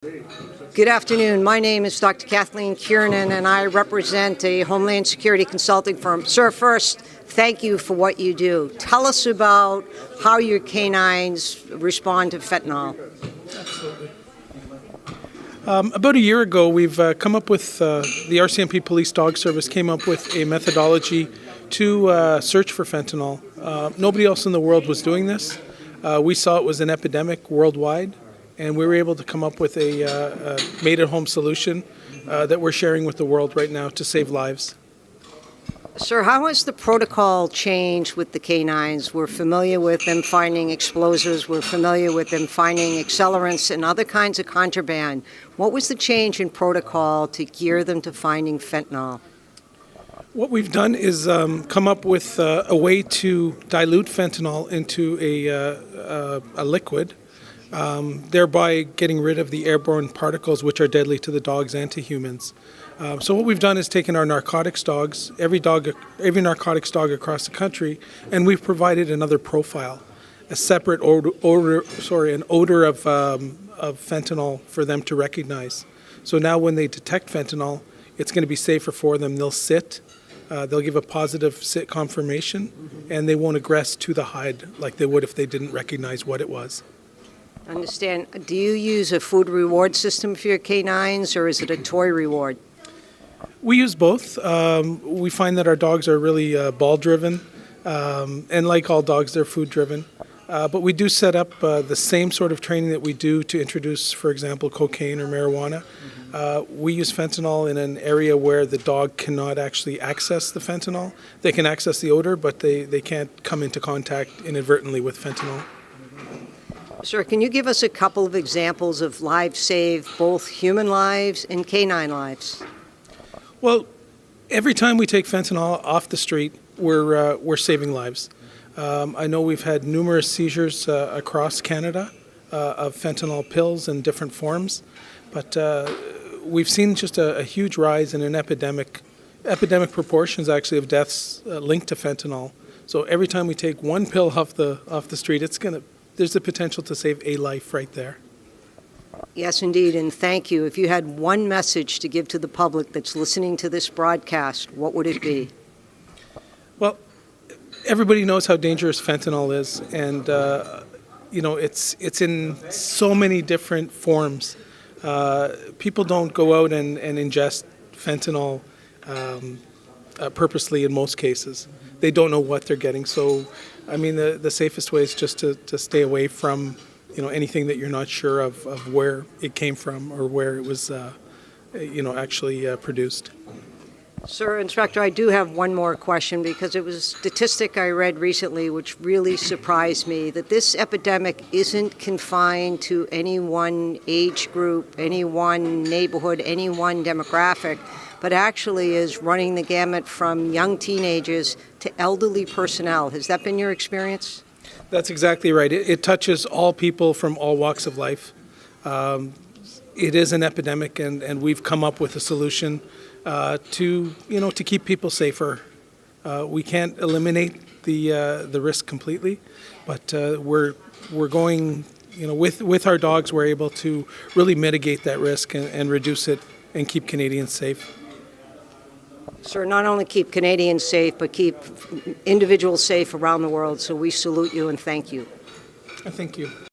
Good afternoon. My name is Dr. Kathleen Kiernan, and I represent a Homeland Security consulting firm. Sir, first, thank you for what you do. Tell us about how your canines respond to fentanyl. Absolutely. About a year ago, we've come up with, the RCMP Police Dog Service came up with a methodology to search for fentanyl. Nobody else in the world was doing this. We saw it was an epidemic worldwide, and we were able to come up with a made-at-home solution that we're sharing with the world right now to save lives. Sir, how has the protocol changed with the canines? We're familiar with them finding explosives. We're familiar with them finding accelerants and other kinds of contraband. What was the change in protocol to gear them to finding fentanyl? What we've done is come up with a way to dilute fentanyl into a liquid, thereby getting rid of the airborne particles which are deadly to the dogs and to humans. So what we've done is taken our narcotics dogs, every narcotics dog across the country, and we've provided another profile, a separate an odor of fentanyl for them to recognize. So now when they detect fentanyl, it's going to be safer for them. They'll sit, they'll give a positive sit confirmation, and they won't aggress to the hide like they would if they didn't recognize what it was. Understand. Do you use a food reward system for your canines, or is it a toy reward? We use both. We find that our dogs are really ball-driven, and like all dogs, they're food-driven. But we do set up the same sort of training that we do to introduce, for example, cocaine or marijuana. We use fentanyl in an area where the dog cannot actually access the fentanyl. They can access the odor, but they can't come into contact inadvertently with fentanyl. Sir, can you give us a couple of examples of lives saved, both human lives and canine lives? Well, every time we take fentanyl off the street, we're saving lives. I know we've had numerous seizures across Canada of fentanyl pills in different forms, but we've seen just a huge rise in an epidemic proportions actually of deaths linked to fentanyl. So every time we take one pill off the street, there's the potential to save a life right there. Yes, indeed, and thank you. If you had one message to give to the public that's listening to this broadcast, what would it be? Well, everybody knows how dangerous fentanyl is, and it's in so many different forms. People don't go out and ingest fentanyl purposely in most cases. They don't know what they're getting. So, I mean, the safest way is just to stay away from anything that you're not sure of where it came from or where it was actually produced. Sir, Inspector, I do have one more question because it was a statistic I read recently which really surprised me, that this epidemic isn't confined to any one age group, any one neighborhood, any one demographic, but actually is running the gamut from young teenagers to elderly personnel. Has that been your experience? That's exactly right. It touches all people from all walks of life. It is an epidemic, and we've come up with a solution to keep people safer. We can't eliminate the risk completely, but we're going with our dogs. We're able to really mitigate that risk and reduce it and keep Canadians safe. Sir, not only keep Canadians safe, but keep individuals safe around the world. So we salute you and thank you. Thank you.